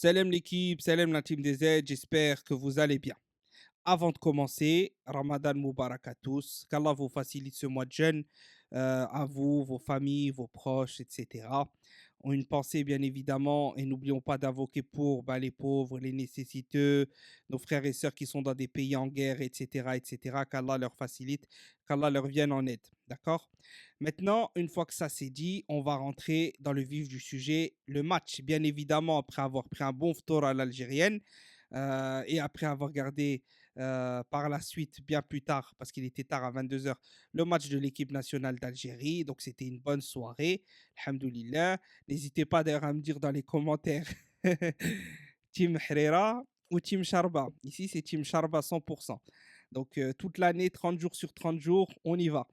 Salam l'équipe, salam la team des Z, j'espère que vous allez bien. Avant de commencer, Ramadan Moubarak à tous, qu'Allah vous facilite ce mois de jeûne, à vous, vos familles, vos proches, etc. Une pensée bien évidemment, et n'oublions pas d'invoquer pour les pauvres, les nécessiteux, nos frères et sœurs qui sont dans des pays en guerre, etc. Qu'Allah leur facilite, qu'Allah leur vienne en aide. D'accord. Maintenant, une fois que ça c'est dit, on va rentrer dans le vif du sujet. Le match, bien évidemment, après avoir pris un bon tour à l'algérienne et après avoir gardé par la suite, bien plus tard, parce qu'il était tard à 22 heures, le match de l'équipe nationale d'Algérie. Donc, c'était une bonne soirée. Alhamdoulilah. N'hésitez pas d'ailleurs à me dire dans les commentaires Team Herrera ou Team Sharba. Ici, c'est Team Sharba 100%. Donc, toute l'année, 30 jours sur 30 jours, on y va.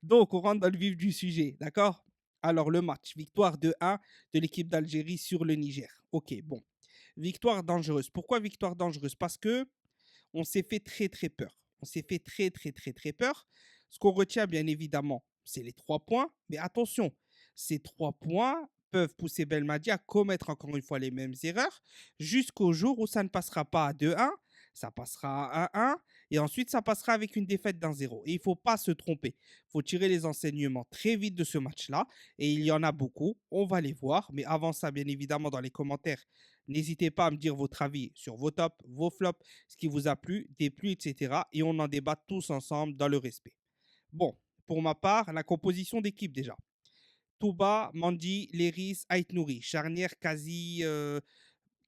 Donc, on rentre dans le vif du sujet, d'accord. Alors, le match, victoire 2-1 de l'équipe d'Algérie sur le Niger. Ok, bon. Victoire dangereuse. Pourquoi victoire dangereuse? Parce que on s'est fait très très peur. On s'est fait très très très très peur. Ce qu'on retient bien évidemment, c'est les 3 points. Mais attention, ces 3 points peuvent pousser Belmadi à commettre encore une fois les mêmes erreurs jusqu'au jour où ça ne passera pas à 2-1, ça passera à 1-1 et ensuite ça passera avec une défaite d'1-0. Et il ne faut pas se tromper. Il faut tirer les enseignements très vite de ce match-là et il y en a beaucoup. On va les voir. Mais avant ça, bien évidemment, dans les commentaires, n'hésitez pas à me dire votre avis sur vos tops, vos flops, ce qui vous a plu, déplu, etc. Et on en débat tous ensemble dans le respect. Bon, pour ma part, la composition d'équipe déjà. Touba, Mandi, Léris, Ait Nouri, charnière quasi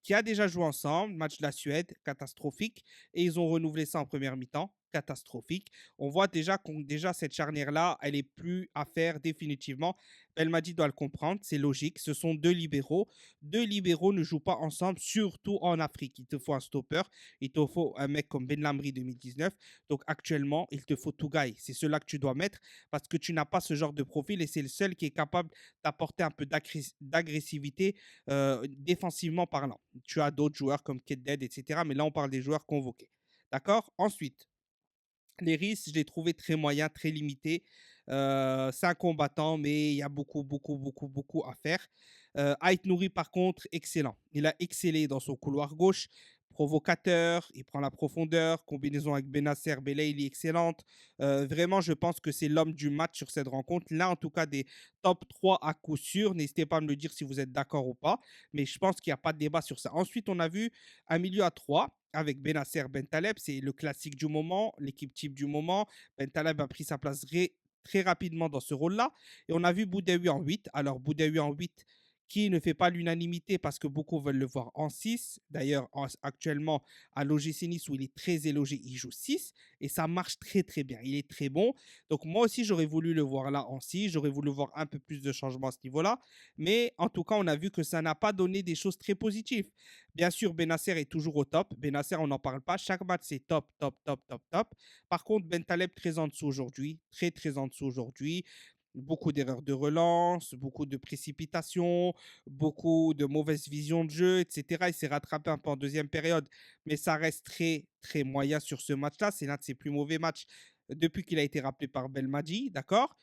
qui a déjà joué ensemble, match de la Suède, catastrophique, et ils ont renouvelé ça en première mi-temps, catastrophique. On voit déjà que déjà cette charnière-là, elle est plus à faire définitivement. Belmadi doit le comprendre, c'est logique. Ce sont deux libéraux. Deux libéraux ne jouent pas ensemble, surtout en Afrique. Il te faut un stopper, il te faut un mec comme Ben Lamri 2019. Donc actuellement, il te faut Tougaï. C'est cela que tu dois mettre parce que tu n'as pas ce genre de profil et c'est le seul qui est capable d'apporter un peu d'agressivité défensivement parlant. Tu as d'autres joueurs comme Keddead, etc. Mais là, on parle des joueurs convoqués. D'accord. Ensuite, les risques, je l'ai trouvé très moyen, très limité. C'est un combattant, mais il y a beaucoup à faire. Ait Nouri, par contre, excellent. Il a excellé dans son couloir gauche, provocateur, il prend la profondeur, combinaison avec Benasser, Belaïli, excellente. Vraiment, je pense que c'est l'homme du match sur cette rencontre. Là, en tout cas, des top 3 à coup sûr. N'hésitez pas à me le dire si vous êtes d'accord ou pas. Mais je pense qu'il n'y a pas de débat sur ça. Ensuite, on a vu un milieu à 3 avec Benasser Bentaleb, c'est le classique du moment, l'équipe type du moment. Bentaleb a pris sa place très rapidement dans ce rôle-là. Et on a vu Boudaoui en 8. Alors Boudaoui en 8 qui ne fait pas l'unanimité parce que beaucoup veulent le voir en 6. D'ailleurs, actuellement, à l'OGC Nice, où il est très élogé, il joue 6 et ça marche très très bien. Il est très bon. Donc moi aussi, j'aurais voulu le voir là en 6. J'aurais voulu voir un peu plus de changements à ce niveau-là. Mais en tout cas, on a vu que ça n'a pas donné des choses très positives. Bien sûr, Benasser est toujours au top. Benasser, on n'en parle pas. Chaque match, c'est top, top, top, top, top. Par contre, Bentaleb, très en dessous aujourd'hui. Très, très en dessous aujourd'hui. Beaucoup d'erreurs de relance, beaucoup de précipitation, beaucoup de mauvaise vision de jeu, etc. Il s'est rattrapé un peu en deuxième période, mais ça reste très, très moyen sur ce match-là. C'est l'un de ses plus mauvais matchs depuis qu'il a été rappelé par Belmadi, d'accord.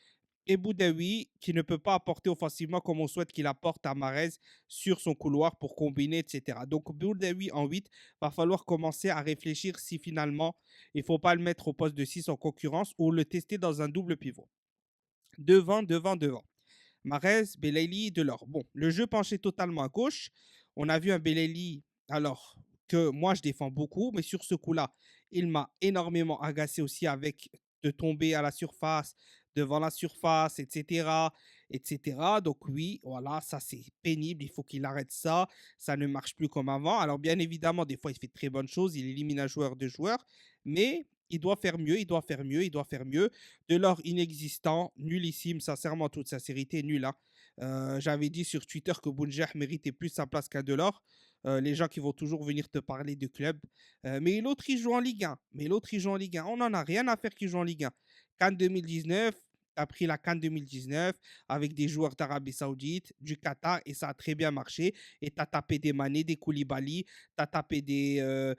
Et Boudaoui qui ne peut pas apporter offensivement comme on souhaite qu'il apporte à Marez sur son couloir pour combiner, etc. Donc Boudaoui en 8, va falloir commencer à réfléchir si finalement il ne faut pas le mettre au poste de 6 en concurrence ou le tester dans un double pivot. Devant. Marez, Belaïli, Delors. Bon, le jeu penchait totalement à gauche. On a vu un Belaïli, alors que moi je défends beaucoup, mais sur ce coup-là, il m'a énormément agacé aussi avec de tomber à la surface, devant la surface, etc. etc. Donc oui, voilà, ça c'est pénible, il faut qu'il arrête ça, ça ne marche plus comme avant. Alors bien évidemment, des fois il fait de très bonnes choses, il élimine un joueur, deux joueurs, mais il doit faire mieux, il doit faire mieux, il doit faire mieux. De l'or inexistant, nullissime, sincèrement, toute sincérité, nul. Hein. J'avais dit sur Twitter que Bounjah méritait plus sa place qu'un Delors. Les gens qui vont toujours venir te parler de club. Mais l'autre, il joue en Ligue 1. Mais l'autre, il joue en Ligue 1. On n'en a rien à faire qu'il joue en Ligue 1. Cannes 2019, Tu as pris la CAN 2019 avec des joueurs d'Arabie Saoudite, du Qatar, et ça a très bien marché. Et tu as tapé des Mané, des Koulibaly, tu as tapé des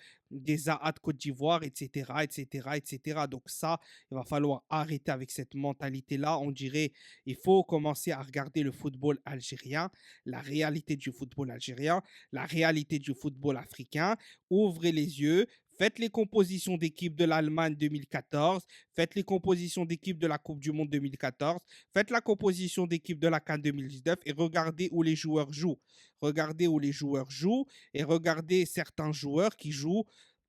Zaha de Côte d'Ivoire, etc., etc., etc. Donc ça, il va falloir arrêter avec cette mentalité-là. On dirait il faut commencer à regarder le football algérien, la réalité du football algérien, la réalité du football africain. Ouvrez les yeux, faites les compositions d'équipe de l'Allemagne 2014, faites les compositions d'équipe de la Coupe du Monde 2014, faites la composition d'équipe de la CAN 2019 et regardez où les joueurs jouent. Regardez où les joueurs jouent et regardez certains joueurs qui jouent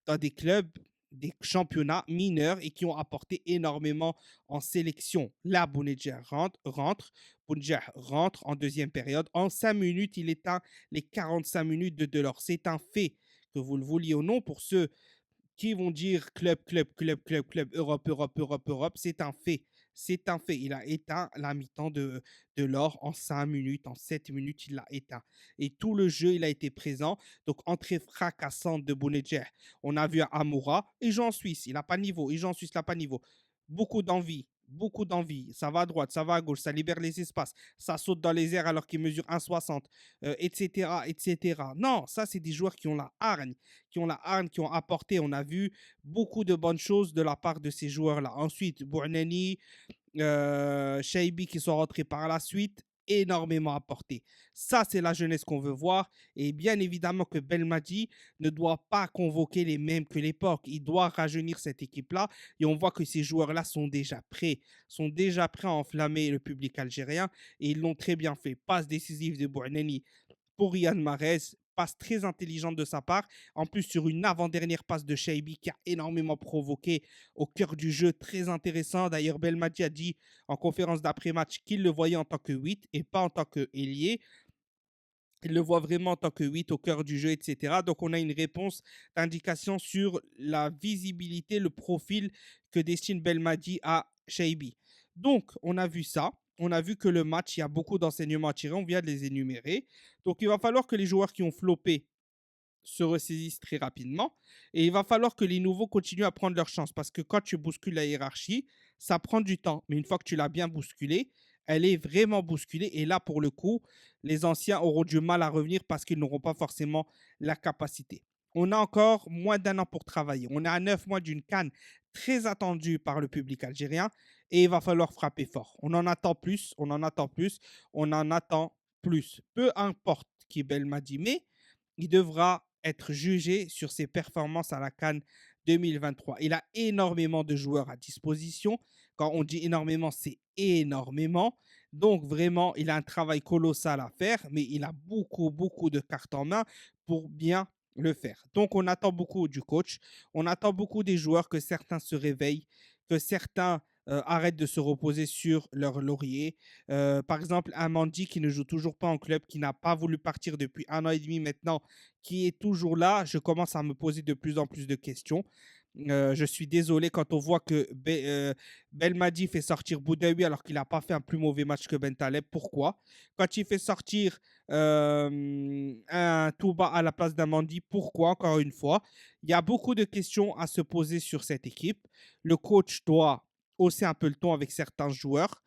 dans des clubs, des championnats mineurs et qui ont apporté énormément en sélection. Là, Bounedjah rentre en deuxième période. En 5 minutes, il éteint les 45 minutes de Delors. C'est un fait, que vous le vouliez ou non, pour ceux qui vont dire club, club, club, club, club, Europe, Europe, Europe, Europe. C'est un fait. C'est un fait. Il a éteint la mi-temps de l'or en 5 minutes, en 7 minutes, il l'a éteint. Et tout le jeu, il a été présent. Donc, entrée fracassante de Bounedjah. On a vu Amoura, et joue en Suisse, il n'a pas niveau. Il joue en Suisse, il n'a pas niveau. Beaucoup d'envie. Beaucoup d'envie. Ça va à droite, ça va à gauche, ça libère les espaces, ça saute dans les airs alors qu'il mesure 1,60, etc., etc. Non, ça, c'est des joueurs qui ont la hargne, qui ont apporté. On a vu beaucoup de bonnes choses de la part de ces joueurs-là. Ensuite, Bouhnani, Shaibi qui sont rentrés par la suite, énormément apporté. Ça, c'est la jeunesse qu'on veut voir. Et bien évidemment que Belmadi ne doit pas convoquer les mêmes que l'époque. Il doit rajeunir cette équipe-là. Et on voit que ces joueurs-là sont déjà prêts à enflammer le public algérien. Et ils l'ont très bien fait. Passe décisive de Bouhnani pour Riyad Mahrez, passe très intelligente de sa part. En plus, sur une avant-dernière passe de Shaibi qui a énormément provoqué au cœur du jeu, très intéressant. D'ailleurs, Belmadi a dit en conférence d'après-match qu'il le voyait en tant que 8 et pas en tant que ailier. Il le voit vraiment en tant que 8 au cœur du jeu, etc. Donc, on a une réponse d'indication sur la visibilité, le profil que destine Belmadi à Shaibi. Donc, on a vu ça. On a vu que le match, il y a beaucoup d'enseignements à tirer. On vient de les énumérer. Donc, il va falloir que les joueurs qui ont floppé se ressaisissent très rapidement. Et il va falloir que les nouveaux continuent à prendre leur chance. Parce que quand tu bouscules la hiérarchie, ça prend du temps. Mais une fois que tu l'as bien bousculée, elle est vraiment bousculée. Et là, pour le coup, les anciens auront du mal à revenir parce qu'ils n'auront pas forcément la capacité. On a encore moins d'un an pour travailler. On est à 9 mois d'une CAN très attendue par le public algérien. Et il va falloir frapper fort. On en attend plus, on en attend plus, on en attend plus. Peu importe qui Belmadi, mais il devra être jugé sur ses performances à la CAN 2023. Il a énormément de joueurs à disposition. Quand on dit énormément, c'est énormément. Donc vraiment, il a un travail colossal à faire, mais il a beaucoup, beaucoup de cartes en main pour bien le faire. Donc on attend beaucoup du coach, on attend beaucoup des joueurs, que certains se réveillent, que certains arrêtent de se reposer sur leur laurier. Par exemple, un Mandi qui ne joue toujours pas en club, qui n'a pas voulu partir depuis 1 an et demi maintenant, qui est toujours là, je commence à me poser de plus en plus de questions. Je suis désolé quand on voit que Belmadi fait sortir Boudaoui alors qu'il n'a pas fait un plus mauvais match que Bentaleb. Pourquoi? Quand il fait sortir un Touba à la place d'un Mandi, pourquoi? Encore une fois, il y a beaucoup de questions à se poser sur cette équipe. Le coach doit hausser un peu le ton avec certains joueurs.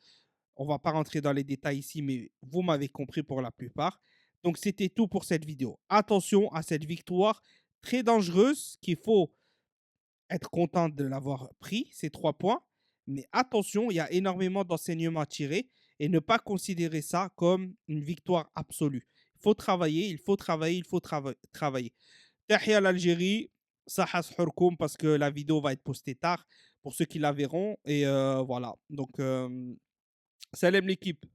On ne va pas rentrer dans les détails ici, mais vous m'avez compris pour la plupart. Donc, c'était tout pour cette vidéo. Attention à cette victoire très dangereuse qu'il faut être content de l'avoir pris, ces 3 points. Mais attention, il y a énormément d'enseignements à tirer et ne pas considérer ça comme une victoire absolue. Il faut travailler, il faut travailler, il faut travailler. Tahia l'Algérie, ça parce que la vidéo va être postée tard pour ceux qui la verront. Et voilà. Donc, salam l'équipe.